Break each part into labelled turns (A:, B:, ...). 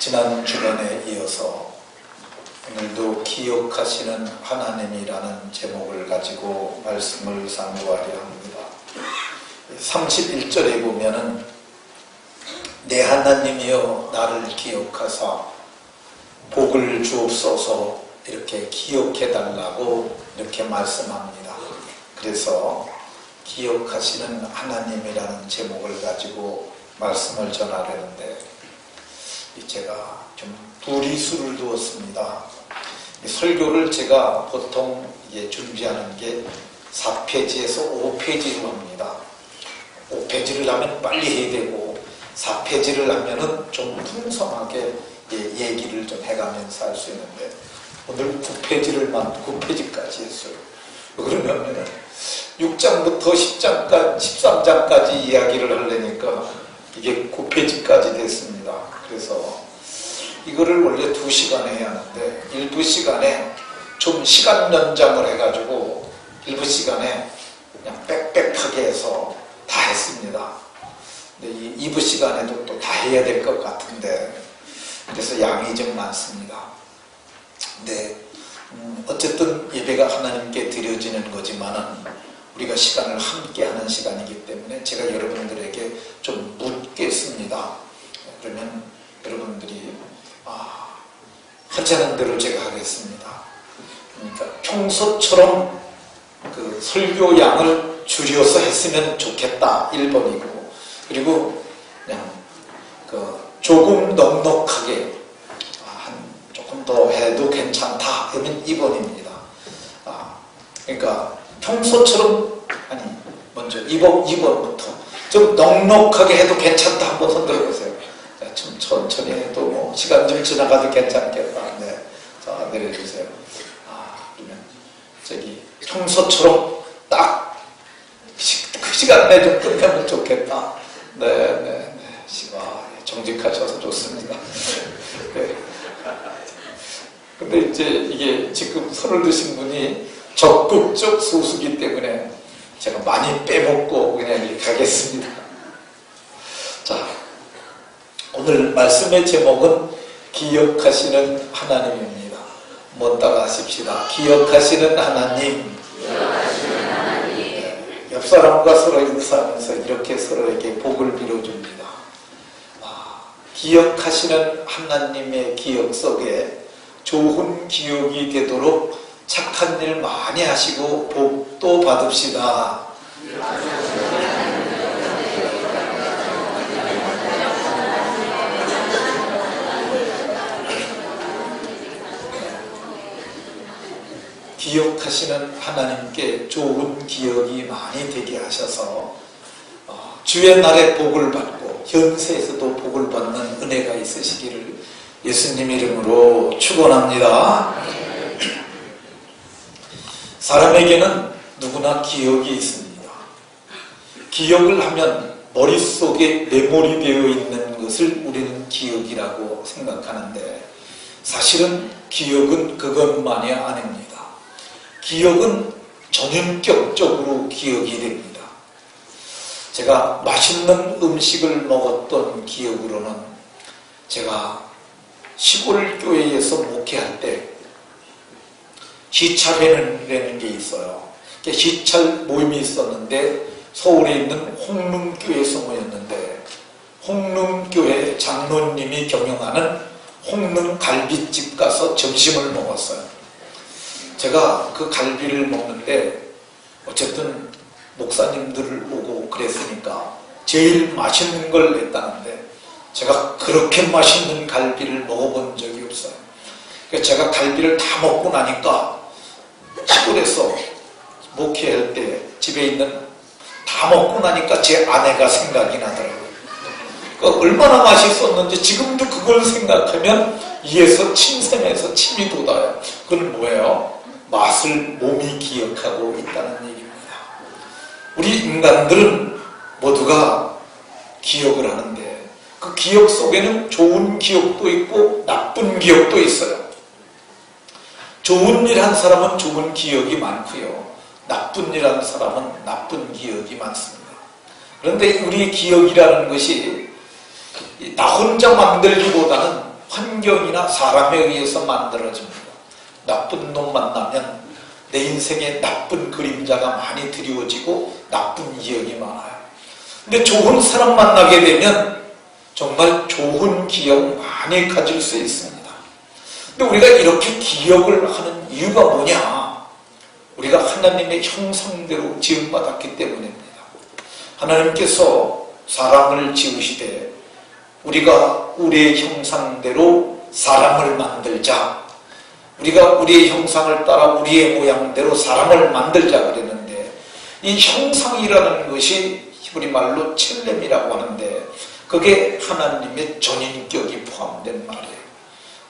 A: 지난 주간에 이어서 오늘도 기억하시는 하나님이라는 제목을 가지고 말씀을 상고하려 합니다. 31절에 보면은 내 하나님이여 나를 기억하사 복을 주옵소서 이렇게 기억해달라고 이렇게 말씀합니다. 그래서 기억하시는 하나님이라는 제목을 가지고 말씀을 전하려는데 제가 좀 두리수를 두었습니다. 설교를 제가 보통 준비하는 게 4페이지에서 5페이지로 합니다. 5페이지를 하면 빨리 해야 되고 4페이지를 하면은 좀 풍성하게 얘기를 좀 해가면서 할 수 있는데 오늘 9페이지까지 했어요. 그러면 6장부터 10장까지, 13장까지 이야기를 하려니까 이게 9페이지까지 됐습니다. 그래서 이거를 원래 2시간에 해야 하는데 일부 시간에 좀 시간 연장을 해가지고 일부 시간에 그냥 빽빽하게 해서 다 했습니다. 근데 이 2부 시간에도 또 다 해야 될 것 같은데 그래서 양이 좀 많습니다. 근데 어쨌든 예배가 하나님께 드려지는 거지만은 우리가 시간을 함께 하는 시간이기 때문에 제가 여러분들에게 좀 묻겠습니다. 그러면 여러분들이 하자는 대로 제가 하겠습니다. 그러니까 평소처럼 그 설교 양을 줄여서 했으면 좋겠다 1번이고 그리고 그냥 조금 넉넉하게 조금 더 해도 괜찮다 그러면 2번입니다. 그러니까 평소처럼 먼저 2번부터 좀 넉넉하게 해도 괜찮다 한번 손들어 보세요. 좀 천천히 해도 뭐 시간 좀 지나가도 괜찮겠다. 네. 자, 내려주세요. 그러면 평소처럼 딱 그 시간 내 좀 끝내면 좋겠다. 네. 정직하셔서 좋습니다. 네. 근데 이게 지금 손을 드신 분이 적극적 소수기 때문에 제가 많이 빼먹고 그냥 이렇게 가겠습니다. 자, 오늘 말씀의 제목은 기억하시는 하나님입니다. 못 따라 하십시다. 기억하시는 하나님. 네, 옆 사람과 서로 인사하면서 이렇게 서로에게 복을 빌어줍니다. 기억하시는 하나님의 기억 속에 좋은 기억이 되도록 착한 일 많이 하시고 복도 받읍시다. 기억하시는 하나님께 좋은 기억이 많이 되게 하셔서 주의 날에 복을 받고 현세에서도 복을 받는 은혜가 있으시기를 예수님 이름으로 축원합니다. 사람에게는 누구나 기억이 있습니다. 기억을 하면 머릿속에 메모리되어 있는 것을 우리는 기억이라고 생각하는데 사실은 기억은 그것만이 아닙니다. 기억은 전인격적으로 기억이 됩니다. 제가 맛있는 음식을 먹었던 기억으로는 제가 시골 교회에서 목회할 때 시찰회라는 게 있어요. 시찰 모임이 있었는데 서울에 있는 홍릉교회에서 모였는데 홍릉교회 장로님이 경영하는 홍릉갈비집 가서 점심을 먹었어요. 제가 그 갈비를 먹는데 어쨌든 목사님들을 오고 그랬으니까 제일 맛있는 걸 냈다는데 제가 그렇게 맛있는 갈비를 먹어본 적이 없어요. 그래서 제가 갈비를 다 먹고 나니까 시골에서 목회할 때 집에 있는 다 먹고 나니까 제 아내가 생각이 나더라고요. 그러니까 얼마나 맛있었는지 지금도 그걸 생각하면 이에서 침샘에서 침이 돋아요. 그건 뭐예요? 맛을 몸이 기억하고 있다는 얘기입니다. 우리 인간들은 모두가 기억을 하는데 그 기억 속에는 좋은 기억도 있고 나쁜 기억도 있어요. 좋은 일 한 사람은 좋은 기억이 많고요. 나쁜 일 한 사람은 나쁜 기억이 많습니다. 그런데 우리의 기억이라는 것이 나 혼자 만들기보다는 환경이나 사람에 의해서 만들어집니다. 나쁜 놈 만나면 내 인생에 나쁜 그림자가 많이 드리워지고 나쁜 기억이 많아요. 근데 좋은 사람 만나게 되면 정말 좋은 기억 많이 가질 수 있습니다. 근데 우리가 이렇게 기억을 하는 이유가 뭐냐? 우리가 하나님의 형상대로 지음받았기 때문입니다. 하나님께서 사람을 지으시되 우리가 우리의 형상대로 사람을 만들자, 우리가 우리의 형상을 따라 우리의 모양대로 사람을 만들자 그랬는데, 이 형상이라는 것이 히브리 말로 첼렘이라고 하는데 그게 하나님의 전인격이 포함된 말이에요.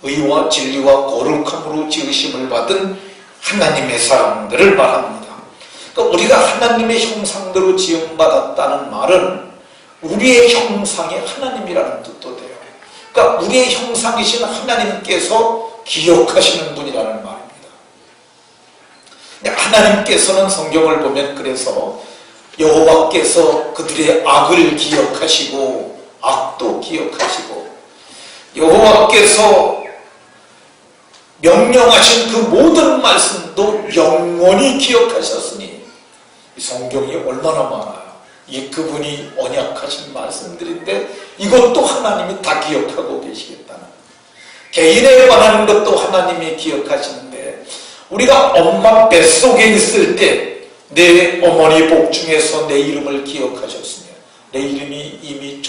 A: 의와 진리와 거룩함으로 지으심을 받은 하나님의 사람들을 말합니다. 그러니까 우리가 하나님의 형상대로 지음받았다는 말은 우리의 형상이 하나님이라는 뜻도 돼요. 그러니까 우리의 형상이신 하나님께서 기억하시는 분이라는 말입니다. 하나님께서는 성경을 보면 그래서 여호와께서 그들의 악을 기억하시고 악도 기억하시고, 여호와께서 명령하신 그 모든 말씀도 영원히 기억하셨으니, 이 성경이 얼마나 많아요. 이게 그분이 언약하신 말씀들인데 이것도 하나님이 다 기억하고 계시겠다는, 개인에 관한 것도 하나님이 기억하시는데, 우리가 엄마 뱃속에 있을 때 내 어머니 복 중에서 내 이름을 기억하셨으며 내 이름이 이미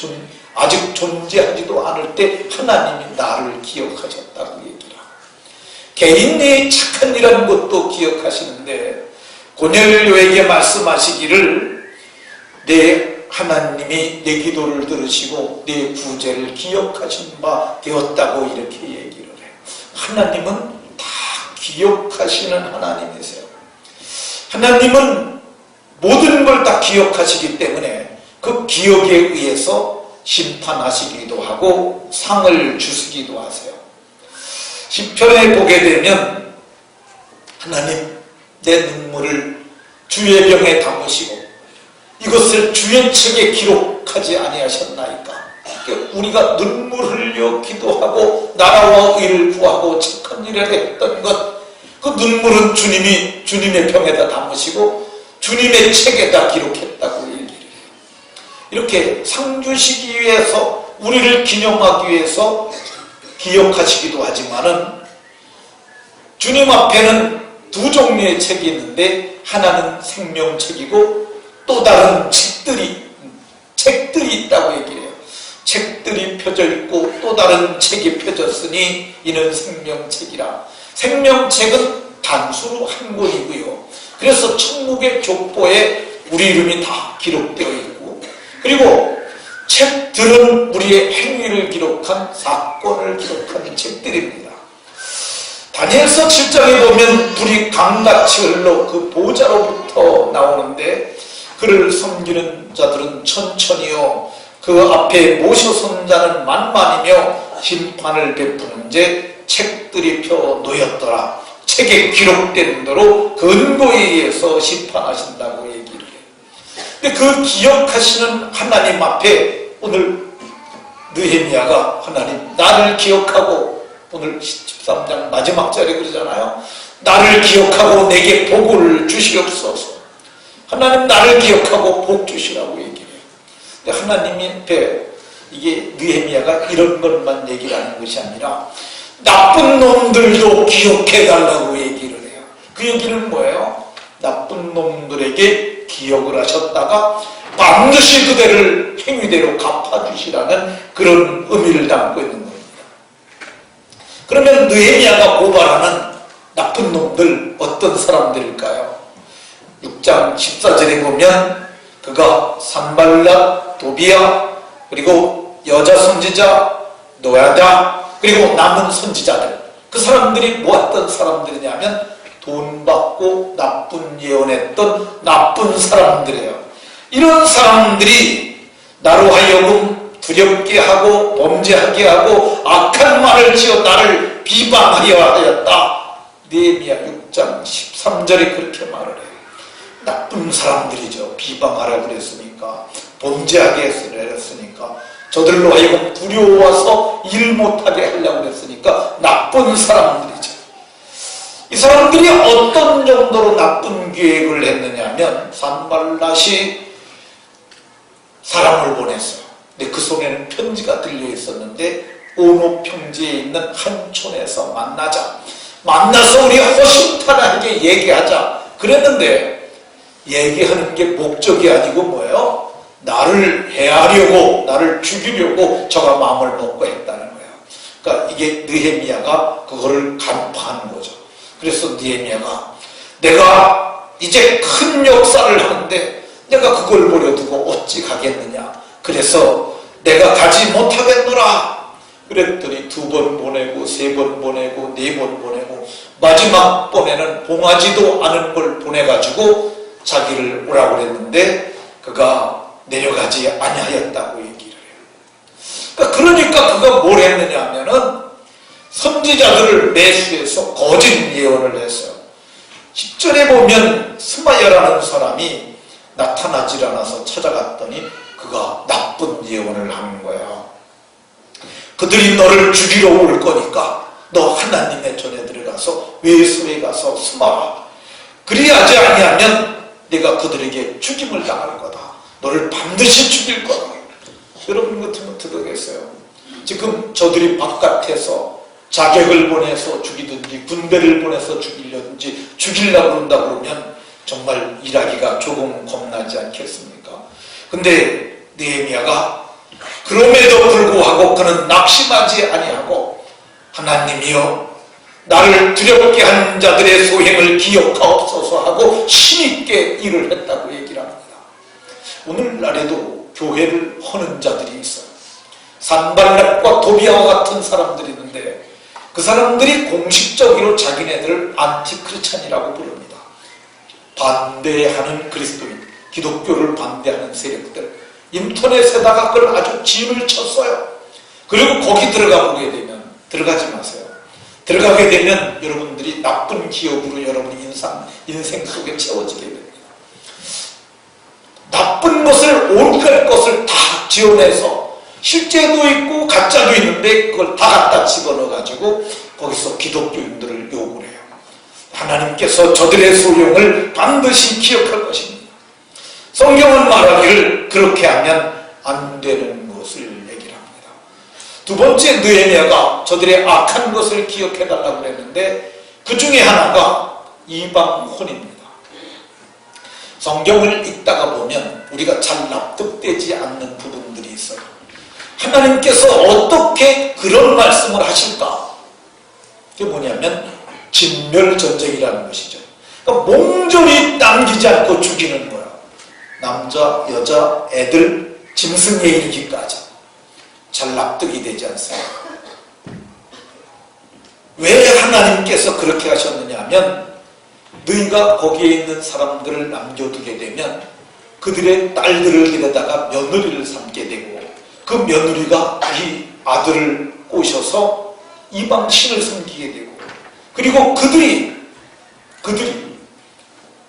A: 아직 존재하지도 않을 때 하나님이 나를 기억하셨다고 얘기를 하고, 개인의 착한 일하는 것도 기억하시는데 고넬료에게 말씀하시기를 내 하나님이 내 기도를 들으시고 내 구제를 기억하신 바 되었다고 이렇게 얘기를 해요. 하나님은 다 기억하시는 하나님이세요. 하나님은 모든 걸 다 기억하시기 때문에 그 기억에 의해서 심판하시기도 하고 상을 주시기도 하세요. 시편에 보게 되면 하나님, 내 눈물을 주의 병에 담으시고 이것을 주의 책에 기록하지 아니하셨나이까. 우리가 눈물 흘려 기도하고 나라와 의를 구하고 착한 일을 했던 것, 그 눈물은 주님의 병에다 담으시고 주님의 책에다 기록했다고 얘기를 해요. 이렇게 상 주시기 위해서, 우리를 기념하기 위해서 기억하시기도 하지만은 주님 앞에는 두 종류의 책이 있는데 하나는 생명책이고 또 다른 책들이 있다고 얘기를 해요. 책들이 펴져 있고 또 다른 책이 펴졌으니 이는 생명책이라. 생명책은 단수로 한 권이고요. 그래서 천국의 족보에 우리 이름이 다 기록되어 있고, 그리고 책들은 우리의 행위를 기록한, 사건을 기록한 책들입니다. 다니엘서 7장에 보면 불이 강같이 흘러 그 보좌로부터 나오는데 그를 섬기는 자들은 천천히요 그 앞에 모셔선 자는 만만이며 심판을 베푸는제 책들이 펴 놓였더라. 책에 기록된 대로 근거에 의해서 심판하신다고 얘기를 해요. 근데 그 기억하시는 하나님 앞에 오늘 느헤미야가 하나님 나를 기억하고, 오늘 13장 마지막 절에 그러잖아요. 나를 기억하고 내게 복을 주시옵소서. 하나님 나를 기억하고 복 주시라고 얘기해요. 근데 하나님 앞에 이게 느헤미야가 이런 것만 얘기를 하는 것이 아니라 나쁜 놈들도 기억해달라고 얘기를 해요. 그 얘기는 뭐예요? 나쁜 놈들에게 기억을 하셨다가 반드시 그대를 행위대로 갚아주시라는 그런 의미를 담고 있는 겁니다. 그러면 느헤미야가 고발하는 나쁜 놈들 어떤 사람들일까요? 6장 14절에 보면 그가 산발랏, 도비야, 그리고 여자 선지자 노야다, 그리고 남은 선지자들, 그 사람들이 뭐 어떤 사람들이냐면 돈 받고 나쁜 예언했던 나쁜 사람들이에요. 이런 사람들이 나로 하여금 두렵게 하고 범죄하게 하고 악한 말을 지어 나를 비방하려 하였다. 느헤미야 6장 13절에 그렇게 말을 해요. 나쁜 사람들이죠. 비방하라고 그랬으니까, 범죄하게 했으니까 저들로 하여금 두려워서 일 못하게 하려고 했으니까 나쁜 사람들이죠. 이 사람들이 어떤 정도로 나쁜 계획을 했느냐면 산발랏이 사람을 보냈어요. 근데 그 속에는 편지가 들려 있었는데 오노 평지에 있는 한 촌에서 만나자. 만나서 우리 허심탄회하게 얘기하자. 그랬는데 얘기하는 게 목적이 아니고 뭐예요? 나를 해하려고, 나를 죽이려고 저가 마음을 먹고 했다는 거예요. 그러니까 이게 느헤미야가 그거를 간파하는 거죠. 그래서 느헤미야가 내가 이제 큰 역사를 하는데 내가 그걸 버려두고 어찌 가겠느냐. 그래서 내가 가지 못하겠노라. 그랬더니 2번 보내고 3번 보내고 4번 보내고 마지막 번에는 봉하지도 않은 걸 보내가지고 자기를 오라고 그랬는데 그가 내려가지 아니하였다고 얘기를 해요. 그러니까 그가 뭘 했느냐 하면은 선지자들을 매수해서 거짓 예언을 했어요. 10절에 보면 스마야라는 사람이 나타나질 않아서 찾아갔더니 그가 나쁜 예언을 하는 거야. 그들이 너를 죽이러 올 거니까 너 하나님의 전에 들어가서 외소에 가서 숨어라. 그리하지 아니하면 내가 그들에게 죽임을 당할 거다. 너를 반드시 죽일 거다. 여러분 같으면 어떻겠어요? 지금 저들이 바깥에서 자객을 보내서 죽이든지 군대를 보내서 죽이려든지 죽이려고 그런다 그러면 정말 일하기가 조금 겁나지 않겠습니까? 근데 느헤미야가 그럼에도 불구하고 그는 낙심하지 아니하고 하나님이여 나를 두렵게 한 자들의 소행을 기억하옵소서 하고 힘있게 일을 했다고 얘기를 합니다. 오늘날에도 교회를 허는 자들이 있어요. 산발랏과 도비아와 같은 사람들이 있는데 그 사람들이 공식적으로 자기네들을 안티크리스찬이라고 부릅니다. 반대하는 그리스도인, 기독교를 반대하는 세력들 인터넷에다가 그걸 아주 진을 쳤어요. 그리고 거기 들어가 보게 되면 들어가지 마세요. 들어가게 되면 여러분들이 나쁜 기억으로 여러분의 인생 속에 채워지게 됩니다. 나쁜 것을 온갖 것을 다 지어내서 실제도 있고 가짜도 있는데 그걸 다 갖다 집어넣어 가지고 거기서 기독교인들을 욕을 해요. 하나님께서 저들의 소용을 반드시 기억할 것입니다. 성경은 말하기를 그렇게 하면 안 되는 것을 얘기를 합니다. 두 번째 느헤미야가 저들의 악한 것을 기억해달라고 그랬는데 그 중에 하나가 이방혼입니다. 성경을 읽다가 보면 우리가 잘 납득되지 않는 부분들이 있어요. 하나님께서 어떻게 그런 말씀을 하실까? 그게 뭐냐면 진멸전쟁이라는 것이죠. 그러니까 몽졸이 남기지 않고 죽이는 거야. 남자, 여자, 애들, 짐승에 이르기까지. 잘 납득이 되지 않습니다. 왜 하나님께서 그렇게 하셨느냐 하면 너희가 거기에 있는 사람들을 남겨두게 되면 그들의 딸들을 데려다가 며느리를 삼게 되고 그 며느리가 이 아들을 꼬셔서 이방 신을 섬기게 되고 그리고 그들이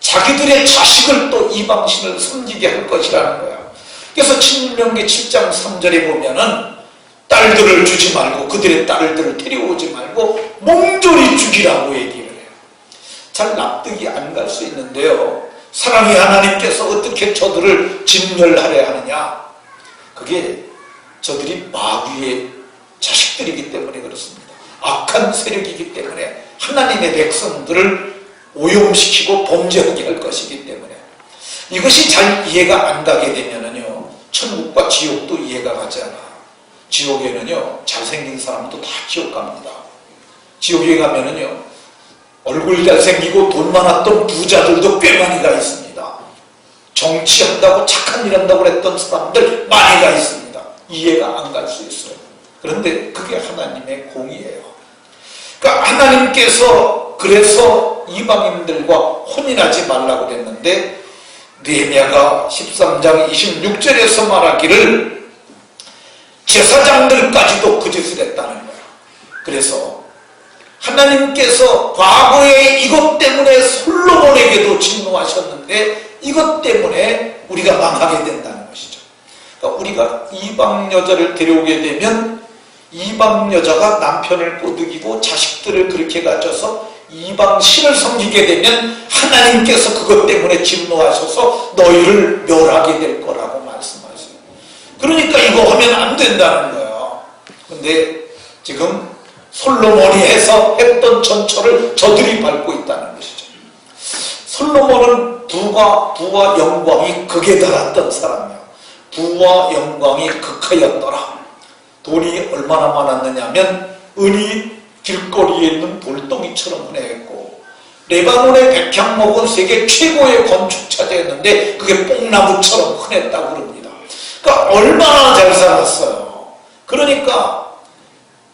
A: 자기들의 자식을 또 이방신을 섬기게 할 것이라는 거야. 그래서 신명기 7장 3절에 보면은 딸들을 주지 말고 그들의 딸들을 데려오지 말고 몽졸이 죽이라고 얘기를 해요. 잘 납득이 안 갈 수 있는데요. 사랑의 하나님께서 어떻게 저들을 진멸하려 하느냐? 그게 저들이 마귀의 자식들이기 때문에 그렇습니다. 악한 세력이기 때문에 하나님의 백성들을 오염시키고 범죄하게 할 것이기 때문에 이것이 잘 이해가 안 가게 되면은요 천국과 지옥도 이해가 가지 않아. 지옥에는요 잘생긴 사람도 다 지옥 갑니다. 지옥에 가면은요 얼굴 잘생기고 돈 많았던 부자들도 꽤 많이 가 있습니다. 정치한다고 착한 일 한다고 했던 사람들 많이 가 있습니다. 이해가 안 갈 수 있어요. 그런데 그게 하나님의 공이에요. 그러니까 하나님께서 그래서 이방인들과 혼인하지 말라고 그랬는데 느헤미야가 13장 26절에서 말하기를 제사장들까지도 그 짓을 했다는 거예요. 그래서 하나님께서 과거에 이것 때문에 솔로몬에게도 진노하셨는데 이것 때문에 우리가 망하게 된다는 것이죠. 그러니까 우리가 이방 여자를 데려오게 되면 이방 여자가 남편을 꼬드기고 자식들을 그렇게 가져서 이방 신을 섬기게 되면 하나님께서 그것 때문에 진노하셔서 너희를 멸하게 될 거라고 말씀하세요. 그러니까 이거 하면 안 된다는 거예요. 근데 지금 솔로몬이 해서 했던 전철을 저들이 밟고 있다는 것이죠. 솔로몬은 부와 영광이 극에 달했던 사람이에요. 부와 영광이 극하였더라. 돈이 얼마나 많았느냐면 은이 길거리에 있는 돌덩이처럼 흔해했고, 레바논의 백향목은 세계 최고의 건축차지였는데 그게 뽕나무처럼 흔했다고 그럽니다. 그러니까 얼마나 잘 살았어요. 그러니까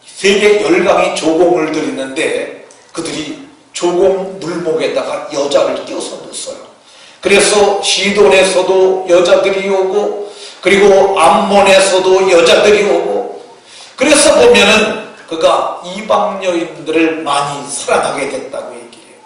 A: 세계 열강이 조공을 드리는데 그들이 조공 물목에다가 여자를 끼워서 넣었어요. 그래서 시돈에서도 여자들이 오고, 그리고 암몬에서도 여자들이 오고, 그래서 보면은 그가 이방 여인들을 많이 사랑하게 됐다고 얘기해요.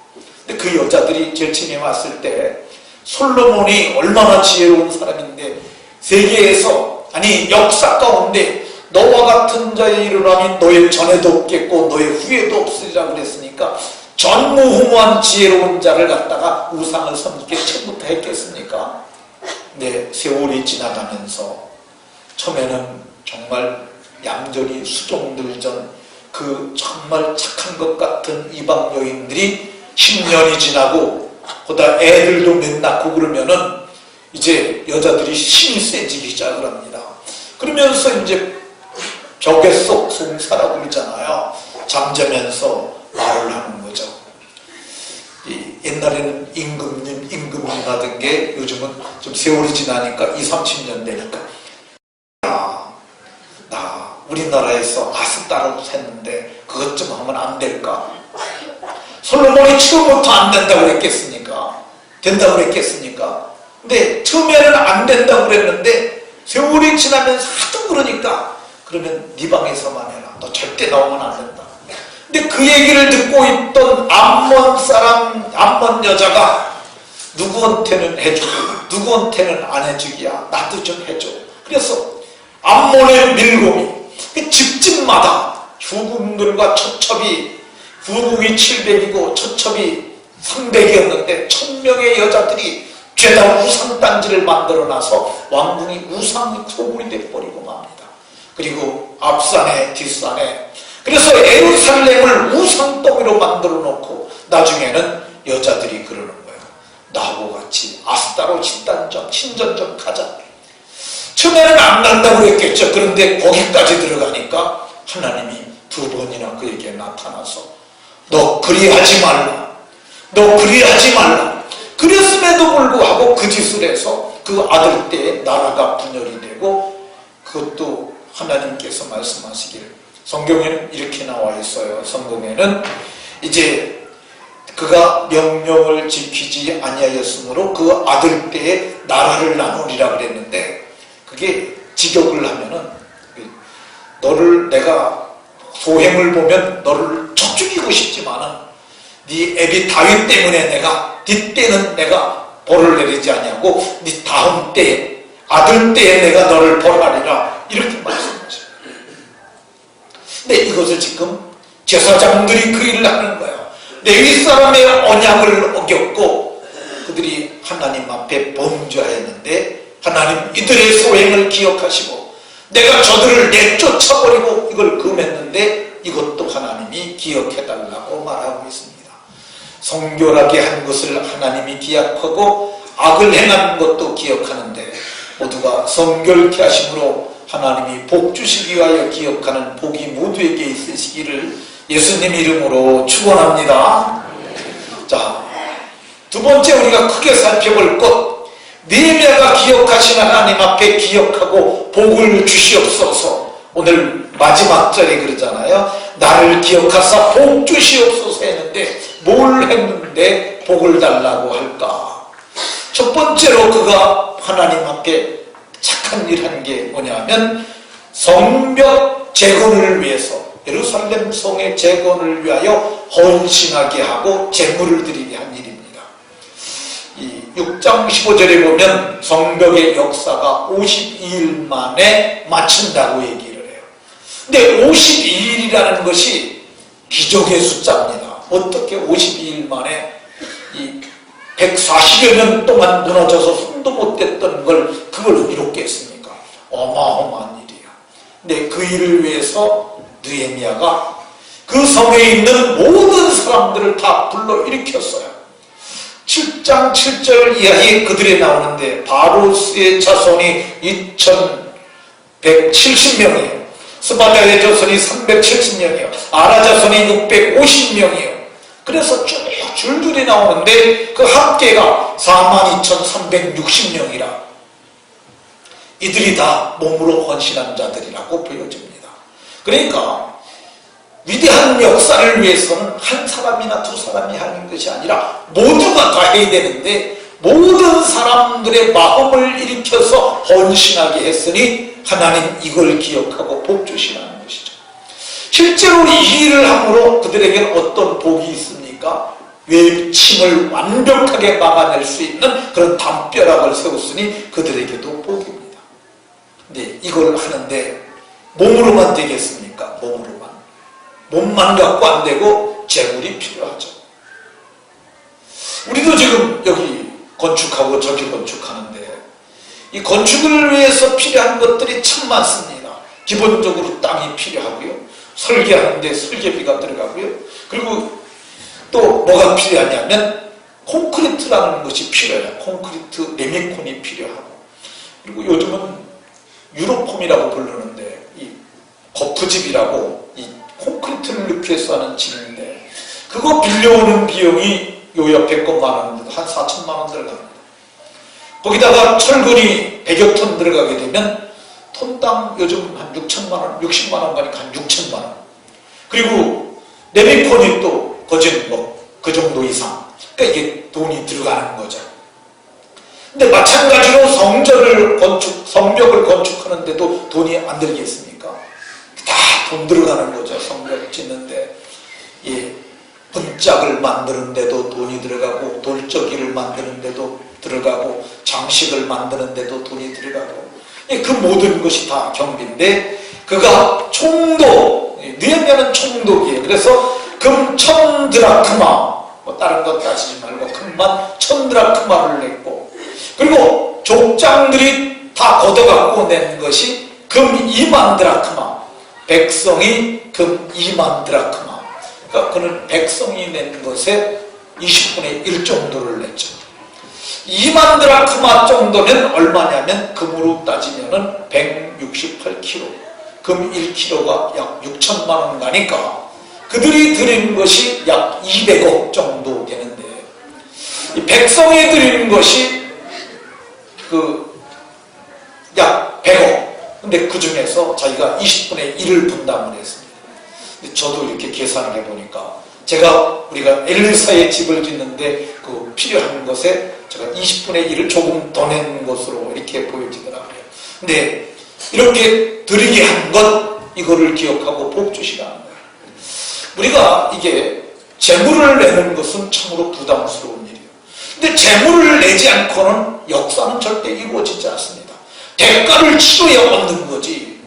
A: 근데 그 여자들이 절친에 왔을 때 솔로몬이 얼마나 지혜로운 사람인데, 세계에서, 아니 역사 가운데 너와 같은 자의 일어남이 너의 전에도 없겠고 너의 후에도 없으리라 그랬으니까 전무후무한 지혜로운 자를 갖다가 우상을 섬기게 처음부터 했겠습니까? 근데 세월이 지나가면서 처음에는 정말 얌전히 수종들전 그 정말 착한 것 같은 이방 여인들이 10년이 지나고 거기다 애들도 몇 낳고 그러면은 이제 여자들이 힘이 세지기 시작을 합니다. 그러면서 이제 벽에 쏙 송사라고 그러잖아요. 잠자면서 말을 하는 거죠. 옛날에는 임금님 하던 게 요즘은 좀 세월이 지나니까 20, 30년 되니까 나 우리나라에서 아스따라고 했는데 그것 좀 하면 안 될까? 솔로몬이 처음부터 안 된다고 그랬겠습니까? 된다고 그랬겠습니까? 근데 처음에는 안 된다고 그랬는데 세월이 지나면서 하도 그러니까 그러면 네 방에서만 해라. 너 절대 나오면 안 된다. 근데 그 얘기를 듣고 있던 암몬 여자가 누구한테는 해주고 누구한테는 안 해주기야. 나도 좀 해줘. 그래서 암몬의 밀곰이 집집마다 후궁들과 첩첩이, 후궁이 700이고 첩첩이 300이었는데 1000명의 여자들이 죄다 우상단지를 만들어놔서 왕궁이 우상 소굴이 돼버리고 맙니다. 그리고 앞산에 뒷산에, 그래서 예루살렘을 우상덩이로 만들어 놓고 나중에는 여자들이 그러는 거예요. 나하고 같이 아스타로 신전점 가자. 처음에는 안 간다고 그랬겠죠. 그런데 거기까지 들어가니까 하나님이 2번이나 그에게 나타나서 너 그리하지 말라. 너 그리하지 말라. 그랬음에도 불구하고 그 짓을 해서 그 아들 때에 나라가 분열이 되고, 그것도 하나님께서 말씀하시기를, 성경에는 이렇게 나와 있어요. 성경에는 이제 그가 명령을 지키지 아니하였으므로 그 아들 때에 나라를 나누리라 그랬는데, 그게 직역을 하면은 너를 내가 소행을 보면 너를 쳐 죽이고 싶지만은 네 애비 다윗 때문에 내가 네 때는 내가 벌을 내리지 아니하고 네 다음 때에 아들 때에 내가 너를 벌하리라, 이렇게 말씀하죠. 근데 이것을 지금 제사장들이 그 일을 하는 거예요. 레위 사람의 언약을 어겼고 그들이 하나님 앞에 범죄했는데 하나님 이들의 소행을 기억하시고 내가 저들을 내쫓아버리고 이걸 금했는데 이것도 하나님이 기억해달라고 말하고 있습니다. 성결하게 한 것을 하나님이 기억하고 악을 행한 것도 기억하는데 모두가 성결케 하심으로 하나님이 복 주시기 위하여 기억하는 복이 모두에게 있으시기를 예수님 이름으로 축원합니다. 자, 두 번째 우리가 크게 살펴볼 것, 느헤미야가 기억하신 하나님 앞에 기억하고 복을 주시옵소서. 오늘 마지막 절에 그러잖아요. 나를 기억하사 복 주시옵소서 했는데 뭘 했는데 복을 달라고 할까? 첫 번째로 그가 하나님 앞에 착한 일 한 게 뭐냐면 성벽 재건을 위해서, 예루살렘 성의 재건을 위하여 헌신하게 하고 제물을 드리게 한 일입니다. 이 6장 15절에 보면 성벽의 역사가 52일 만에 마친다고 얘기를 해요. 근데 52일이라는 것이 기적의 숫자입니다. 어떻게 52일 만에 이 140여 년 동안 무너져서 손도 못 댔던 걸 그걸 이롭게 했습니까? 어마어마한 일이야. 근데 그 일을 위해서 느헤미야가 그 성에 있는 모든 사람들을 다 불러일으켰어요. 7장 7절 이하에 그들이 나오는데 바로스의 자손이 2170명이에요. 스바다의 자손이 370명이에요. 아라 자손이 650명이에요. 그래서 쭉 줄줄이 나오는데 그 합계가 42,360명이라 이들이 다 몸으로 헌신한 자들이라고 보여집니다. 그러니까 위대한 역사를 위해서는 한 사람이나 두 사람이 하는 것이 아니라 모두가 다 해야 되는데 모든 사람들의 마음을 일으켜서 헌신하게 했으니 하나님 이걸 기억하고 복 주시라는 것이죠. 실제로 이 일을 함으로 그들에게는 어떤 복이 있습니까? 외침을 완벽하게 막아낼 수 있는 그런 담벼락을 세웠으니 그들에게도 복입니다. 근데 이걸 하는데 몸으로만 되겠습니까? 몸으로만. 몸만 갖고 안 되고 재물이 필요하죠. 우리도 지금 여기 건축하고 저기 건축하는데 이 건축을 위해서 필요한 것들이 참 많습니다. 기본적으로 땅이 필요하고요. 설계하는데 설계비가 들어가고요. 그리고 또 뭐가 필요하냐면 콘크리트라는 것이 필요해요. 콘크리트 레미콘이 필요하고 그리고 요즘은 유로폼이라고 부르는데 이 거푸집이라고 이 콘크리트를 넣기 위해서 하는 집인데 그거 빌려오는 비용이 요 옆에 것만 하는데도 한 4천만 원 들어갑니다. 거기다가 철근이 100여 톤 들어가게 되면 톤당 요즘 한 6천만 원, 60만 원 가니까 한 6천만 원. 그리고 레미콘이 또 거진 뭐 그 정도 이상. 그러니까 이게 돈이 들어가는 거죠. 근데 마찬가지로 성벽을 건축하는데도 돈이 안 들겠습니까? 다 돈 들어가는 거죠. 성벽 짓는데. 예, 분짝을 만드는데도 돈이 들어가고 돌적이를 만드는데도 들어가고 장식을 만드는데도 돈이 들어가고 예, 그 모든 것이 다 경비인데 그가 총독, 느헤미야는 총독이에요. 그래서 금 1000드라크마 뭐 다른 것 따지지 말고 금만 1000드라크마를 냈고 그리고 족장들이 다 걷어갖고 낸 것이 금 2만 드라크마 백성이 금 2만 드라크마 그러니까 그는 백성이 낸 것에 20분의 1 정도를 냈죠. 2만 드라크마 정도면 얼마냐면 금으로 따지면은 168kg 금 1kg가 약 6천만 원 가니까 그들이 드린 것이 약 200억 정도 되는데 이 백성이 드린 것이 약 100억 근데 그 중에서 자기가 20분의 1을 분담을 했습니다. 근데 저도 이렇게 계산을 해보니까 우리가 엘리사의 집을 짓는데 그 필요한 것에 제가 20분의 1을 조금 더 낸 것으로 이렇게 보여지더라고요. 근데 이렇게 드리게 한 것 이거를 기억하고 복 주시라는 거예요. 우리가 이게 재물을 내는 것은 참으로 부담스러운 일이에요. 근데 재물을 내지 않고는 역사는 절대 이루어지지 않습니다. 대가를 치러야 얻는 거지.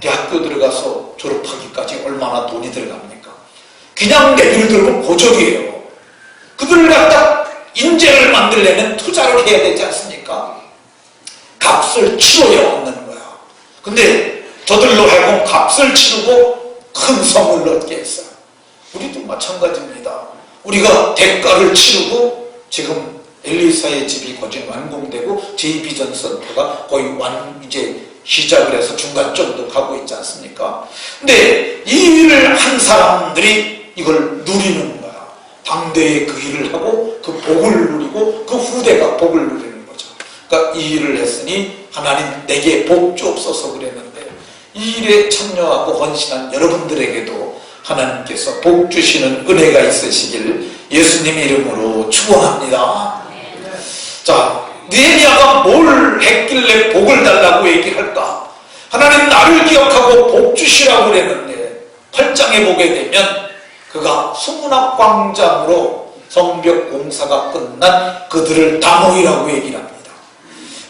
A: 대학교 들어가서 졸업하기까지 얼마나 돈이 들어갑니까? 그냥 내비를 들고 고적이에요. 그들을 갖다 인재를 만들려면 투자를 해야 되지 않습니까? 값을 치러야 얻는 거야. 근데 저들로 하여금 값을 치르고 큰 성을 얻게 했어요. 우리도 마찬가지입니다. 우리가 대가를 치르고 지금 엘리사의 집이 거진 완공되고 제2비전센터가 거의 이제 시작을 해서 중간점도 가고 있지 않습니까? 근데 이 일을 한 사람들이 이걸 누리는 거야. 당대에 그 일을 하고 그 복을 누리고 그 후대가 복을 누리는 거죠. 그러니까 이 일을 했으니 하나님 내게 복 주옵소서 그랬는데 이 일에 참여하고 헌신한 여러분들에게도 하나님께서 복 주시는 은혜가 있으시길 예수님의 이름으로 축원합니다. 자, 느헤미야가 뭘 했길래 복을 달라고 얘기할까? 하나님 나를 기억하고 복 주시라고 그랬는데 8장에 보게 되면 그가 수문학 광장으로 성벽 공사가 끝난 그들을 다 모이라고 얘기를 합니다.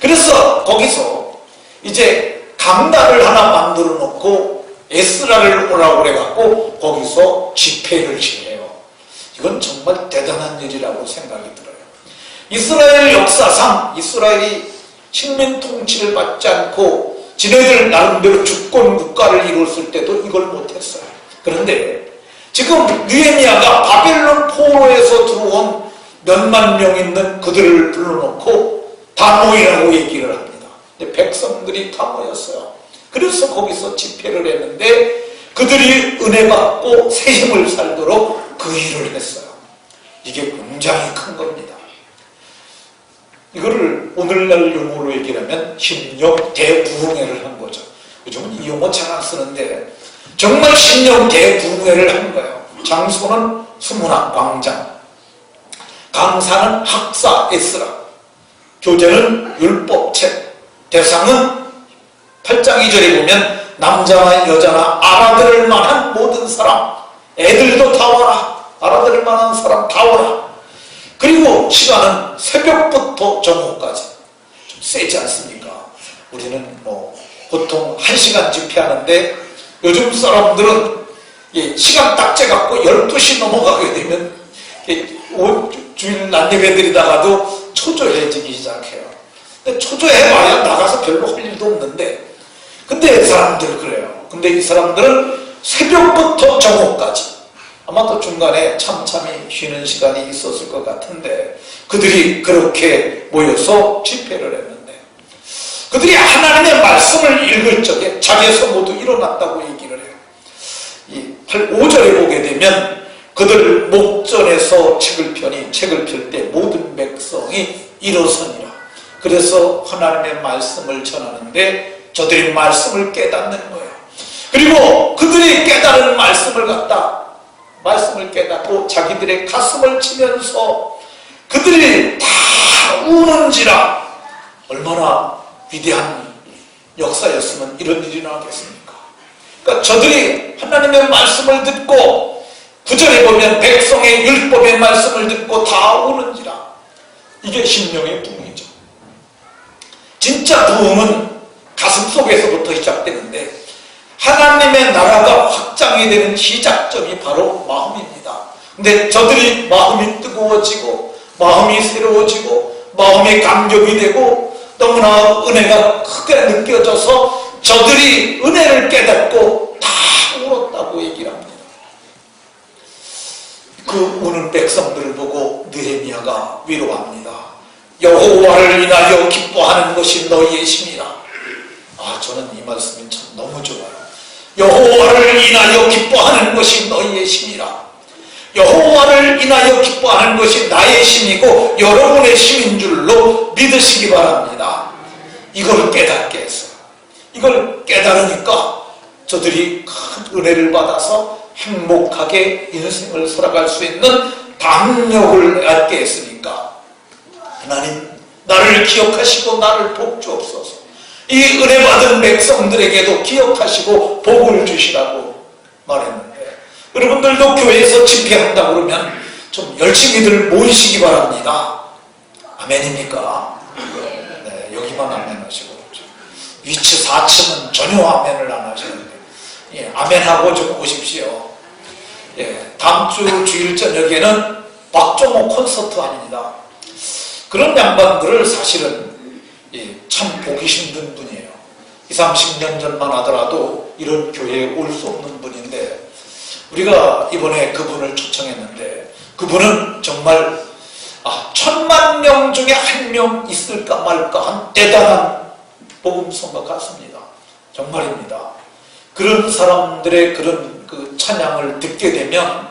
A: 그래서 거기서 이제 강단을 하나 만들어 놓고 에스라를 오라고 그래갖고 거기서 집회를 시해요. 이건 정말 대단한 일이라고 생각이 들어요. 이스라엘 역사상 이스라엘이 식민 통치를 받지 않고 지네들 나름대로 주권 국가를 이뤘을 때도 이걸 못했어요. 그런데 지금 느헤미야가 바벨론 포로에서 들어온 몇만 명 있는 그들을 불러놓고 다 모이라고 얘기를 합니다. 근데 백성들이 다 모였어요. 그래서 거기서 집회를 했는데 그들이 은혜 받고 새 힘을 살도록 그 일을 했어요. 이게 굉장히 큰 겁니다. 이거를 오늘날 용어로 얘기하면 심령 대부흥회를 한 거죠. 요즘은 이 용어 잘 안 쓰는데 정말 심령 대부흥회를 한 거예요. 장소는 수문학 광장, 강사는 학사 에스라, 교재는 율법책, 대상은 8장 2절에 보면 남자나 여자나 알아들을 만한 모든 사람, 애들도 다 와라, 알아들을 만한 사람 다 와라. 그리고 시간은 새벽부터 정오까지. 좀 세지 않습니까? 우리는 보통 1시간 집회하는데 요즘 사람들은 시간 딱 재갖고 12시 넘어가게 되면 주일 낮예배 드리다가도 초조해지기 시작해요. 근데 초조해봐야 나가서 별로 할 일도 없는데 근데 사람들 그래요. 근데 이 사람들은 새벽부터 정오까지 아마도 중간에 참참히 쉬는 시간이 있었을 것 같은데 그들이 그렇게 모여서 집회를 했는데 그들이 하나님의 말씀을 읽을 적에 자기에서 모두 일어났다고 얘기를 해요. 이 5절에 보게 되면 그들 목전에서 책을 펴니 책을 펼 때 모든 백성이 일어서니라. 그래서 하나님의 말씀을 전하는데 저들이 말씀을 깨닫는 거예요. 그리고 그들이 깨달은 말씀을 깨닫고 자기들의 가슴을 치면서 그들이 다 우는지라. 얼마나 위대한 역사였으면 이런 일이 나겠습니까? 그러니까 저들이 하나님의 말씀을 듣고 9절에 보면 백성의 율법의 말씀을 듣고 다 우는지라. 이게 심령의 부흥이죠. 진짜 부흥은 가슴속에서부터 시작되는데 하나님의 나라가 확장이 되는 시작점이 바로 마음입니다. 근데 저들이 마음이 뜨거워지고 마음이 새로워지고 마음이 감격이 되고 너무나 은혜가 크게 느껴져서 저들이 은혜를 깨닫고 다 울었다고 얘기를 합니다. 그 우는 백성들을 보고 느헤미야가 위로합니다. 여호와를 인하여 기뻐하는 것이 너희의 힘이라. 저는 이 말씀이 참 너무 좋아요. 여호와를 인하여 기뻐하는 것이 너희의 힘이라. 여호와를 인하여 기뻐하는 것이 나의 힘이고 여러분의 힘인 줄로 믿으시기 바랍니다. 이걸 깨닫게 했어요. 이걸 깨달으니까 저들이 큰 은혜를 받아서 행복하게 인생을 살아갈 수 있는 담력을 얻게 했으니까 하나님 나를 기억하시고 나를 복주옵소서. 이 은혜 받은 백성들에게도 기억하시고 복을 주시라고 말했는데 여러분들도 교회에서 집회한다 그러면 좀 열심히들 모이시기 바랍니다. 아멘입니까? 네, 여기만 아멘 하시고 위치 4층은 전혀 아멘을 안 하시는데 아멘하고 좀 오십시오. 다음 주 주일 저녁에는 박종호 콘서트 합니다. 그런 양반들을 사실은 참 보기 힘든 분이에요. 20, 30년 전만 하더라도 이런 교회에 올 수 없는 분인데 우리가 이번에 그분을 초청했는데 그분은 정말 1000만 명 중에 1명 있을까 말까 한 대단한 복음성가 같습니다. 정말입니다. 그런 사람들의 그런 그 찬양을 듣게 되면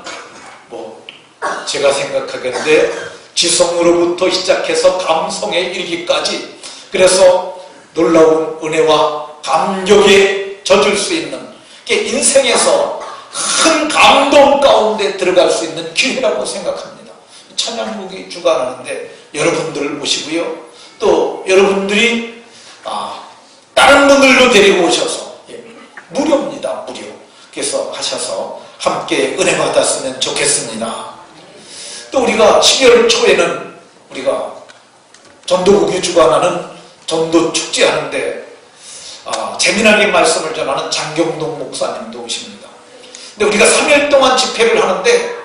A: 제가 생각하겠는데 지성으로부터 시작해서 감성에 이르기까지 그래서 놀라운 은혜와 감격에 젖을 수 있는 인생에서 큰 감동 가운데 들어갈 수 있는 기회라고 생각합니다. 찬양국이 주관하는데 여러분들을 모시고요. 또 여러분들이 다른 분들도 데리고 오셔서 무료입니다. 무료. 그래서 하셔서 함께 은혜 받았으면 좋겠습니다. 또 우리가 12월 초에는 우리가 전도국이 주관하는 전도 축제 하는데 재미나게 말씀을 전하는 장경동 목사님도 오십니다. 근데 우리가 3일 동안 집회를 하는데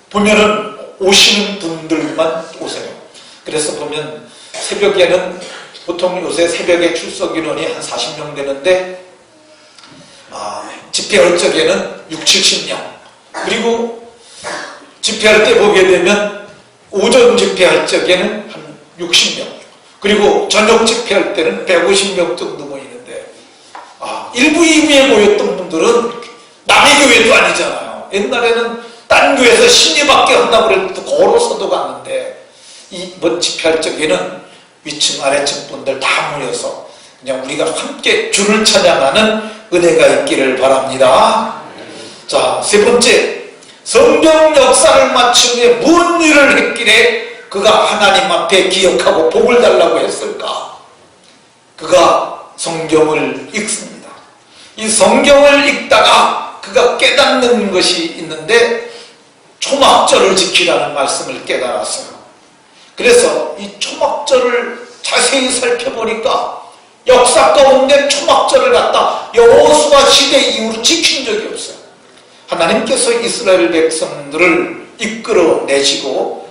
A: 보면은 오시는 분들만 오세요. 그래서 보면 새벽에는 보통 요새 새벽에 출석 인원이 한 40명 되는데 집회할 적에는 6, 70명. 그리고 집회할 때 보게 되면 오전 집회할 적에는 한 60명. 그리고 저녁 집회할 때는 150명 정도 모이는데 일부 2부에 모였던 분들은 남의 교회도 아니잖아요. 옛날에는 딴 교회에서 심리밖에 한다고 그래도 걸어서도 갔는데 이번 집회할 적에는 위층 아래층 분들 다 모여서 그냥 우리가 함께 주를 찬양하는 은혜가 있기를 바랍니다. 자, 세 번째, 성경 역사를 마친 후에 무슨 일을 했기에 그가 하나님 앞에 기억하고 복을 달라고 했을까? 그가 성경을 읽습니다. 이 성경을 읽다가 그가 깨닫는 것이 있는데 초막절을 지키라는 말씀을 깨달았어요. 그래서 이 초막절을 자세히 살펴보니까 역사 가운데 초막절을 갖다 여호수아 시대 이후로 지킨 적이 없어요. 하나님께서 이스라엘 백성들을 이끌어내시고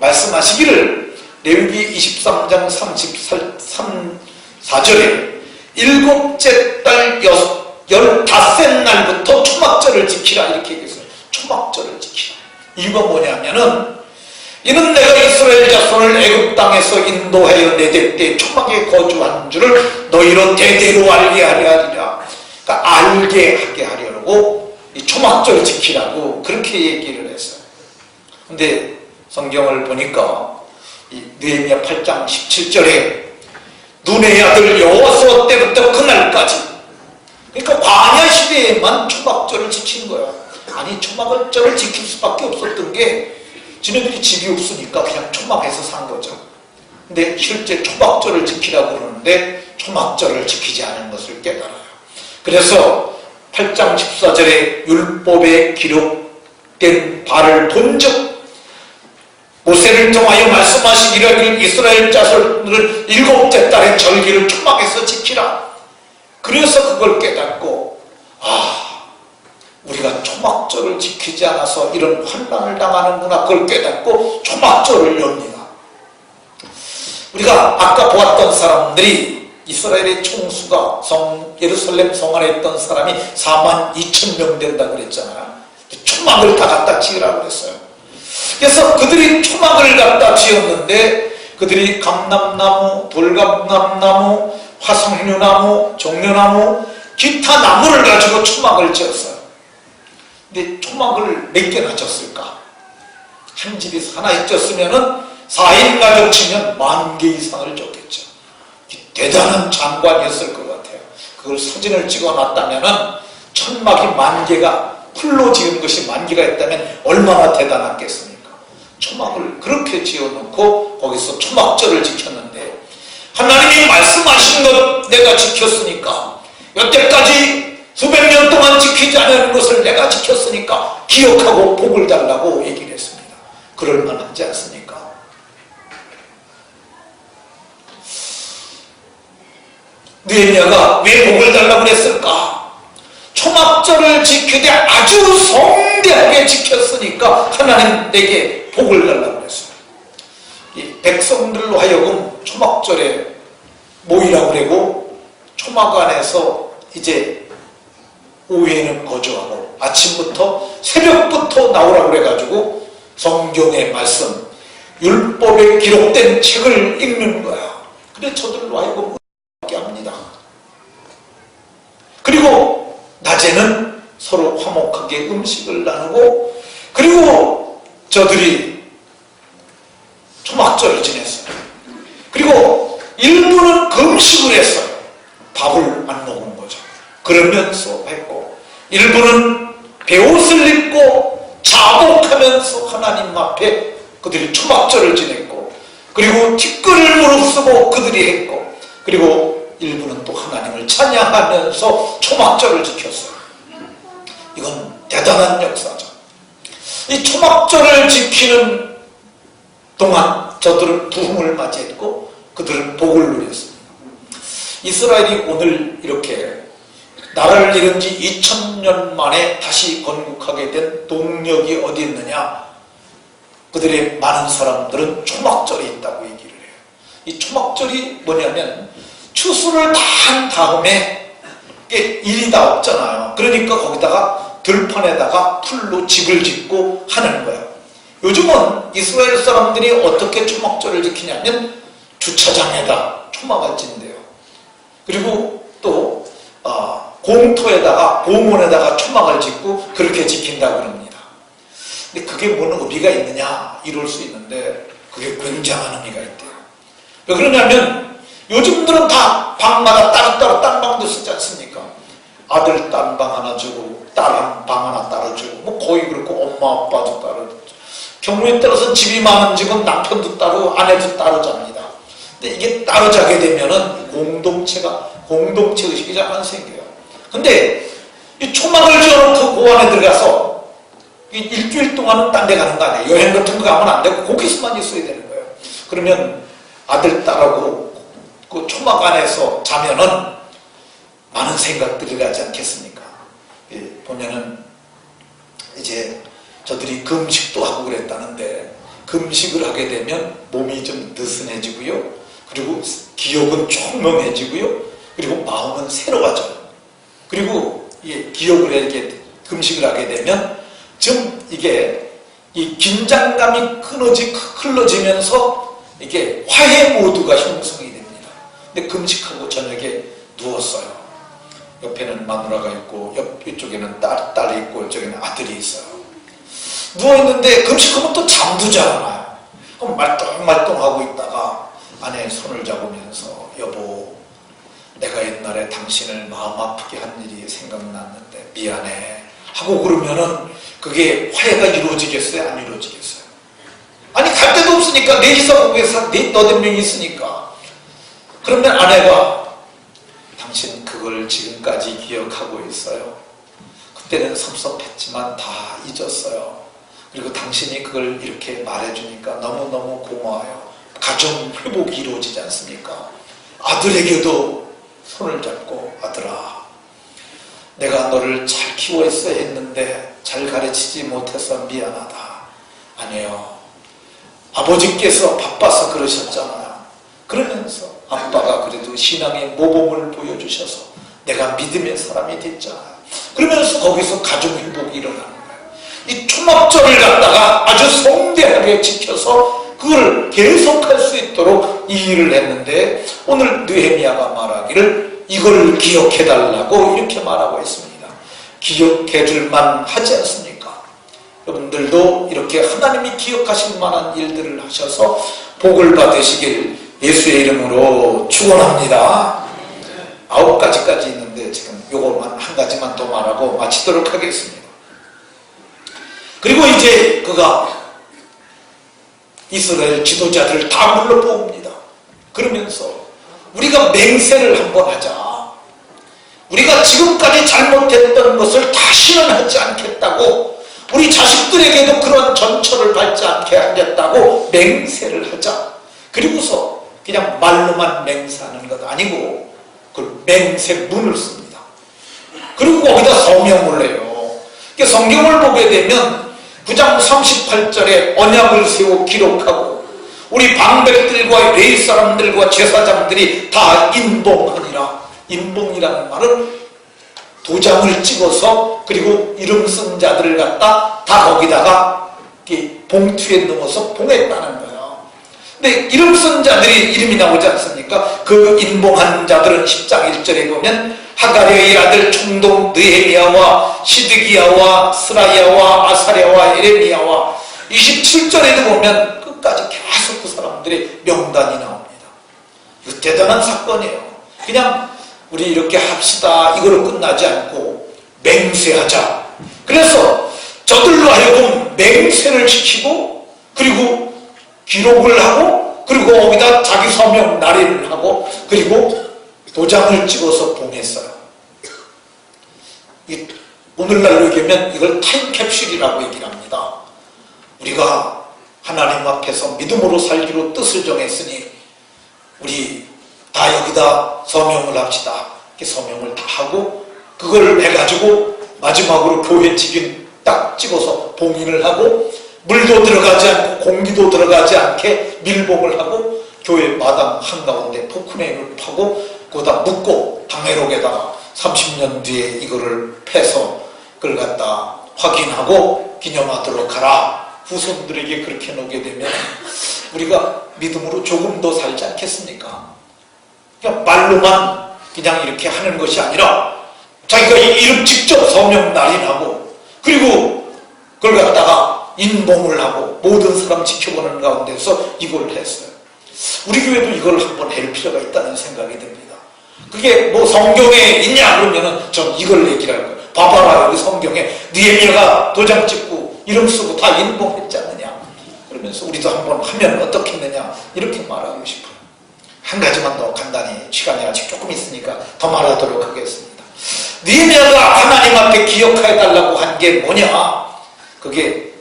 A: 말씀하시기를 레위기 23장 34절에 일곱째 달 15째 날부터 초막절을 지키라 이렇게 얘기했어요. 초막절을 지키라. 이유가 뭐냐면은 이는 내가 이스라엘 자손을 애굽 땅에서 인도하여 내대 때 초막에 거주한 줄을 너희로 대대로 알게 하려 하리라. 그러니까 알게 하게 하려고 이 초막절 지키라고 그렇게 얘기를 했어요. 근데 성경을 보니까 이 느헤미야 8장 17절에 눈의 아들 여호수아 때부터 그날까지, 그러니까 광야 시대에만 초막절을 지킨 거야. 아니 초막절을 지킬 수밖에 없었던 게 지네들이 집이 없으니까 그냥 초막에서 산 거죠. 근데 실제 초막절을 지키라고 그러는데 초막절을 지키지 않은 것을 깨달아요. 그래서 8장 14절에 율법에 기록된 바를 본즉 모세를 통하여 말씀하시기를 이스라엘 자손들을 일곱째 달의 절기를 초막에서 지키라. 그래서 그걸 깨닫고 우리가 초막절을 지키지 않아서 이런 환난을 당하는구나. 그걸 깨닫고 초막절을 엽니다. 우리가 아까 보았던 사람들이 이스라엘의 총수가 예루살렘 성 안에 있던 사람이 42,000명 된다고 그랬잖아요. 초막을 다 갖다 지으라고 그랬어요. 그래서 그들이 초막을 갖다 지었는데 그들이 감람나무, 돌감람나무, 화석류나무, 종려나무, 기타 나무를 가지고 초막을 지었어요. 근데 초막을 몇 개나 졌을까? 한 집에서 하나 졌으면은 4인 가족 치면 10,000개 이상을 졌겠죠. 대단한 장관이었을 것 같아요. 그걸 사진을 찍어 놨다면은 천막이 10,000개가 풀로 지은 것이 10,000개가 있다면 얼마나 대단했겠습니까? 초막을 그렇게 지어놓고 거기서 초막절을 지켰는데 하나님이 말씀하신 것 내가 지켰으니까 여태까지 수백 년 동안 지키지 않은 것을 내가 지켰으니까 기억하고 복을 달라고 얘기를 했습니다. 그럴 만하지 않습니까? 느헤미야가 왜 복을 달라고 그랬을까? 초막절을 지키되 아주 성대하게 지켰으니까 하나님 내게 복을 달라고 그랬어요. 이 백성들로 하여금 초막절에 모이라고 그러고 초막 안에서 이제 오후에는 거주하고 아침부터 새벽부터 나오라고 그래가지고 성경의 말씀 율법에 기록된 책을 읽는 거야. 그래 저들로 하여금 하게 합니다. 그리고 낮에는 서로 화목하게 음식을 나누고 그리고 저들이 초막절을 지냈어요. 그리고 일부는 금식을 했어요. 밥을 안 먹은 거죠. 그러면서 했고 일부는 베옷을 입고 자복하면서 하나님 앞에 그들이 초막절을 지냈고 그리고 티끌을 무릅쓰고 그들이 했고 그리고 일부는 또 하나님을 찬양하면서 초막절을 지켰어요. 이건 대단한 역사죠. 이 초막절을 지키는 동안 저들은 부흥을 맞이했고 그들은 복을 누렸습니다. 이스라엘이 오늘 이렇게 나라를 잃은 지 2000년 만에 다시 건국하게 된 동력이 어디 있느냐? 그들의 많은 사람들은 초막절이 있다고 얘기를 해요. 이 초막절이 뭐냐면 추수를 다 한 다음에 일이 다 없잖아요. 그러니까 거기다가 들판에다가 풀로 집을 짓고 하는 거예요. 요즘은 이스라엘 사람들이 어떻게 초막절을 지키냐면 주차장에다 초막을 짓는데요. 그리고 또 공터에다가 공원에다가 초막을 짓고 그렇게 지킨다고 합니다. 근데 그게 무슨 의미가 있느냐 이럴 수 있는데 그게 굉장한 의미가 있대요. 왜 그러냐면 요즘들은 다 방마다 따로따로 딴 방도 쓰지 않습니까? 아들 딴 방 하나 주고 딸 방 하나 따로 주고 뭐 거의 그렇고 엄마 아빠도 따로 경우에 따라서 집이 많은 집은 남편도 따로 아내도 따로 잡니다. 근데 이게 따로 자게 되면은 공동체 의식이 잘 안 생겨요. 근데 이 초막을 지어놓고 그 안에 들어가서 일주일 동안은 딴 데 가는 거 아니에요. 여행 같은 거 가면 안 되고 거기서만 있어야 되는 거예요. 그러면 아들, 딸하고 그 초막 안에서 자면은 많은 생각들이 가지 않겠습니까? 예, 보면은 이제 저들이 금식도 하고 그랬다는데 금식을 하게 되면 몸이 좀 느슨해지고요. 그리고 기억은 총명해지고요. 그리고 마음은 새로워져요. 그리고 기억을 이렇게 금식을 하게 되면 좀 이게 이 긴장감이 흘러지면서 이게 화해 모드가 형성이 됩니다. 근데 금식하고 저녁에 누웠어요. 옆에는 마누라가 있고 이쪽에는 딸이 있고 이쪽에는 아들이 있어요. 누워있는데 금식하면 또 잠도 잘 안 와요. 그럼 말똥말똥하고 있다가 아내의 손을 잡으면서 여보 내가 옛날에 당신을 마음 아프게 한 일이 생각났는데 미안해 하고 그러면은 그게 화해가 이루어지겠어요? 안 이루어지겠어요? 아니 갈 데도 없으니까 넷이서 거기서 너댓 명이 있으니까 그러면 아내가 당신 그걸 지금까지 기억하고 있어요. 그때는 섭섭했지만 다 잊었어요. 그리고 당신이 그걸 이렇게 말해주니까 너무너무 고마워요. 가정 회복이 이루어지지 않습니까? 아들에게도 손을 잡고 아들아 내가 너를 잘 키워있어야 했는데 잘 가르치지 못해서 미안하다. 아니요. 아버지께서 바빠서 그러셨잖아요. 그러면서 아빠가 그래도 신앙의 모범을 보여주셔서 내가 믿음의 사람이 됐잖아요. 그러면서 거기서 가정 회복이 일어나는 거예요. 이 초막절을 갖다가 아주 성대하게 지켜서 그걸 계속할 수 있도록 이 일을 했는데 오늘 느헤미야가 말하기를 이걸 기억해달라고 이렇게 말하고 있습니다. 기억해줄만 하지 않습니까? 여러분들도 이렇게 하나님이 기억하실 만한 일들을 하셔서 복을 받으시길 예수의 이름으로 축원합니다. 9가지까지 있는데 지금 요거만 한 가지만 더 말하고 마치도록 하겠습니다. 그리고 이제 그가 이스라엘 지도자들을 다 불러 뽑습니다. 그러면서 우리가 맹세를 한번 하자. 우리가 지금까지 잘못했던 것을 다시는 하지 않겠다고 우리 자식들에게도 그런 전철을 밟지 않게 하겠다고 맹세를 하자. 그리고서 그냥 말로만 맹세하는 것 아니고 그 맹세문을 씁니다. 그리고 거기다 성명을 내요. 성경을 보게 되면 9장 38절에 언약을 세워 기록하고 우리 방백들과 레위 사람들과 제사장들이 다 인봉하니라. 인봉이라는 말은 도장을 찍어서 그리고 이름 쓴 자들을 갖다 다 거기다가 봉투에 넣어서 봉했다는 거예요. 근데 이름 쓴 자들이 이름이 나오지 않습니까? 그 인봉한 자들은 10장 1절에 보면 하가랴의 아들 총독 느헤미야와 시드기야와 스라야와 아사랴와 예레미야와 27절에도 보면 끝까지 계속 그 사람들의 명단이 나옵니다. 이거 대단한 사건이에요. 그냥 우리 이렇게 합시다 이거로 끝나지 않고 맹세하자. 그래서 저들로 하여금 맹세를 지키고 그리고 기록을 하고 그리고 거기다 자기 서명 날인을 하고 그리고 도장을 찍어서 봉했어요. 오늘날로 얘기하면 이걸 타임캡슐이라고 얘기를 합니다. 우리가 하나님 앞에서 믿음으로 살기로 뜻을 정했으니 우리 다 여기다 서명을 합시다. 이렇게 서명을 다 하고 그걸 해가지고 마지막으로 교회 직인 딱 찍어서 봉인을 하고 물도 들어가지 않고 공기도 들어가지 않게 밀봉을 하고 교회 마당 한가운데 포크레인을 파고 거기다 묶고 방해록에다가 30년 뒤에 이거를 패서 그걸 갖다 확인하고 기념하도록 하라. 후손들에게 그렇게 놓게 되면 우리가 믿음으로 조금 더 살지 않겠습니까? 그냥 말로만 그냥 이렇게 하는 것이 아니라 자기가 이름 직접 서명 날인하고 그리고 그걸 갖다가 인봉을 하고 모든 사람 지켜보는 가운데서 이걸 했어요. 우리 교회도 이걸 한번 할 필요가 있다는 생각이 듭니다. 그게 뭐 성경에 있냐 그러면은 전 이걸 얘기를 할 거예요. 봐봐라 여기 성경에 느헤미야가 도장 찍고 이름 쓰고 다 인봉했지 않느냐. 그러면서 우리도 한번 하면 어떻겠느냐 이렇게 말하고 싶어요. 한 가지만 더 간단히 시간이 아직 조금 있으니까 더 말하도록 하겠습니다. 느헤미야가 하나님 앞에 기억해달라고 한 게 뭐냐? 그게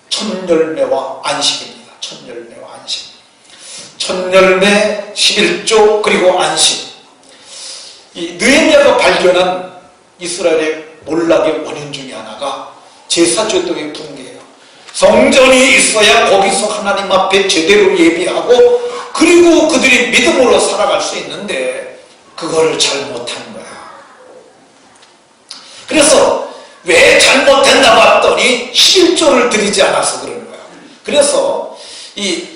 A: 첫열매와 안식입니다. 첫열매와 안식. 첫열매 11조 그리고 안식. 이 느헤미야가 발견한 이스라엘의 몰락의 원인 중에 하나가 제사제도의 붕괴예요. 성전이 있어야 거기서 하나님 앞에 제대로 예비하고 그리고 그들이 믿음으로 살아갈 수 있는데 그걸 잘못한 거야. 그래서 왜 잘못했나 봤더니 11조를 드리지 않아서 그런 거야. 그래서 이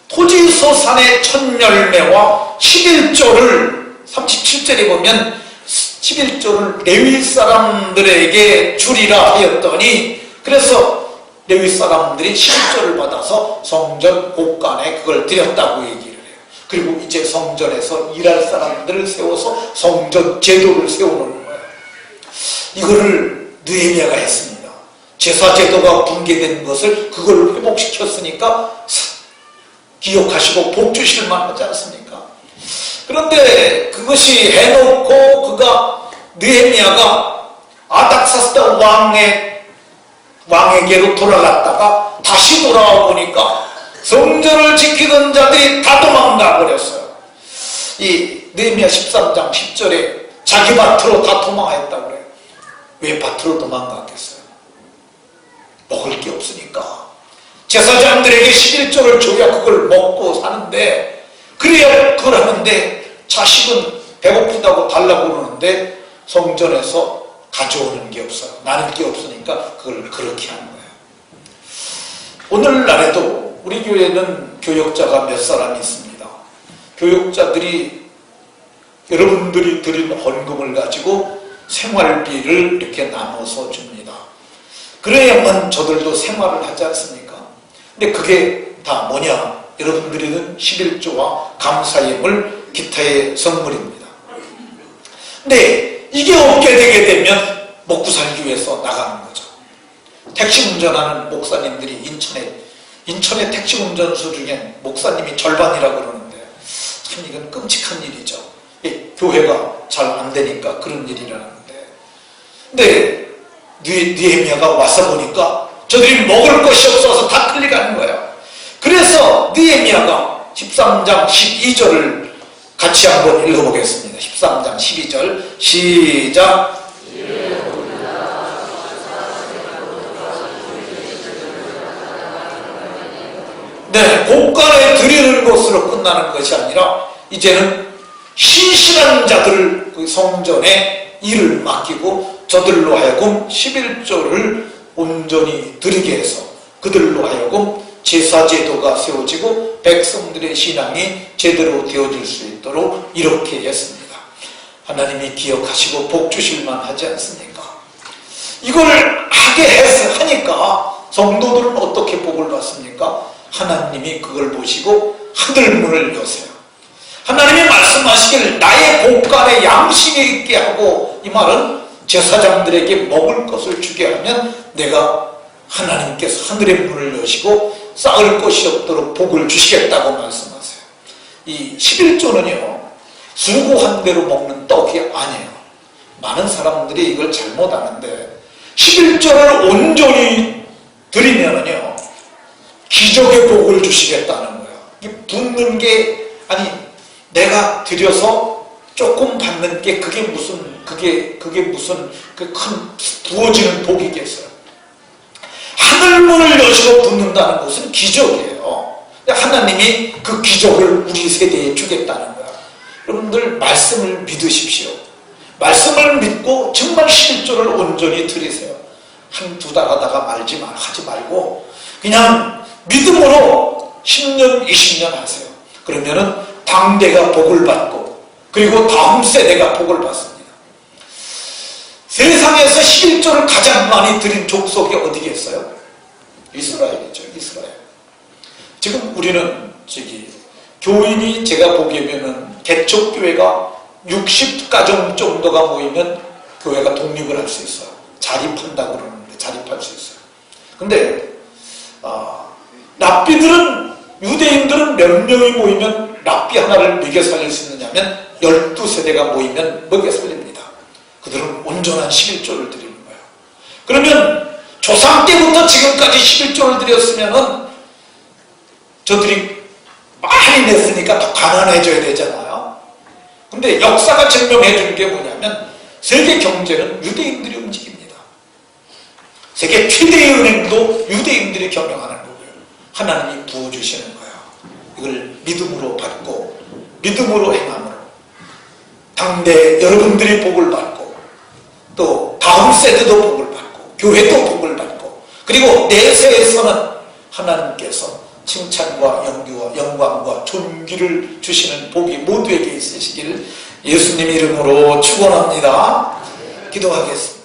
A: 토지소산의 첫열매와 11조를 37절에 보면 11조를 레위 사람들에게 주리라 하였더니 그래서 레위 사람들이 11조를 받아서 성전 곳간에 그걸 드렸다고 얘기를 해요. 그리고 이제 성전에서 일할 사람들을 세워서 성전 제도를 세워놓는 거예요. 이거를 느헤미야가 했습니다. 제사 제도가 붕괴된 것을 그걸 회복시켰으니까 기억하시고 복 주실만 하지 않습니까? 그런데 그것이 해놓고 그가 느헤미야가 아닥사스다 왕에게로 돌아갔다가 다시 돌아와 보니까 성전을 지키던 자들이 다 도망가 버렸어요. 이 느헤미야 13장 10절에 자기 밭으로 다 도망했다고 그래요. 왜 밭으로 도망갔겠어요? 먹을 게 없으니까. 제사장들에게 11조를 줘야 그걸 먹고 사는데 그래야 그걸 하는데 자식은 배고프다고 달라고 그러는데 성전에서 가져오는 게 없어요. 나눌 게 없으니까 그걸 그렇게 하는 거예요. 오늘날에도 우리 교회는 교역자가 몇 사람이 있습니다. 교역자들이 여러분들이 드린 헌금을 가지고 생활비를 이렇게 나눠서 줍니다. 그래야만 저들도 생활을 하지 않습니까? 근데 그게 다 뭐냐? 여러분들이 든 11조와 감사예물 기타의 선물입니다. 근데 이게 없게 되게 되면 먹고 살기 위해서 나가는 거죠. 택시 운전하는 목사님들이 인천의 택시 운전수 중에 목사님이 절반이라고 그러는데 참 이건 끔찍한 일이죠. 교회가 잘 안 되니까 그런 일이라는데. 근데 느헤미야가 와서 보니까 저들이 먹을 것이 없어서 다 끌려가는 거예요. 그래서 느헤미야가 13장 12절을 같이 한번 읽어보겠습니다. 13장 12절 시작. 네, 곳간에 드리는 것으로 끝나는 것이 아니라 이제는 신실한 자들을 그 성전에 일을 맡기고 저들로 하여금 11조를 온전히 드리게 해서 그들로 하여금 제사제도가 세워지고 백성들의 신앙이 제대로 되어질 수 있도록 이렇게 했습니다. 하나님이 기억하시고 복 주실만 하지 않습니까? 이걸 하게 하니까 성도들은 어떻게 복을 받습니까? 하나님이 그걸 보시고 하늘문을 여세요. 하나님이 말씀하시길 나의 곳간에 양식이 있게 하고, 이 말은 제사장들에게 먹을 것을 주게 하면 내가 하나님께서 하늘의 문을 여시고 쌓을 것이 없도록 복을 주시겠다고 말씀하세요. 이 11조는요 수고한 대로 먹는 떡이 아니에요. 많은 사람들이 이걸 잘못 아는데 11조를 온전히 드리면은요 기적의 복을 주시겠다는 거야. 이 붓는 게 아니 내가 드려서 조금 받는 게 그게 무슨 그 큰 부어지는 복이겠어요. 하늘문을 여시고 붓는다는 것은 기적이에요. 하나님이 그 기적을 우리 세대에 주겠다는 거야. 여러분들 말씀을 믿으십시오. 말씀을 믿고 정말 실조를 온전히 드리세요. 한두 달 하다가 하지 말고 그냥 믿음으로 10년, 20년 하세요. 그러면은 당대가 복을 받고 그리고 다음 세대가 복을 받습니다. 세상에서 11조를 가장 많이 드린 족속이 어디겠어요? 이스라엘이죠. 이스라엘. 지금 우리는 교인이 제가 보기에는 개척교회가 60가정 정도가 모이면 교회가 독립을 할 수 있어요. 자립한다고 그러는데 자립할 수 있어요. 근데 랍비들은 유대인들은 몇 명이 모이면 랍비 하나를 먹여 살릴 수 있느냐면 12세대가 모이면 먹여 살립니다. 그들은 온전한 11조를 드리는 거예요. 그러면 조상 때부터 지금까지 11조를 드렸으면은 저들이 많이 냈으니까 더 가난해져야 되잖아요. 근데 역사가 증명해 주는 게 뭐냐면 세계 경제는 유대인들이 움직입니다. 세계 최대의 은행도 유대인들이 경영하는 거고요. 하나님이 부어주시는 거예요. 이걸 믿음으로 받고 믿음으로 행함으로 당대 여러분들이 복을 받고 또 다음 세대도 복을 받고 교회도 복을 받고 그리고 내세에서는 하나님께서 칭찬과 영기와 영광과 존귀를 주시는 복이 모두에게 있으시기를 예수님 이름으로 축원합니다. 기도하겠습니다.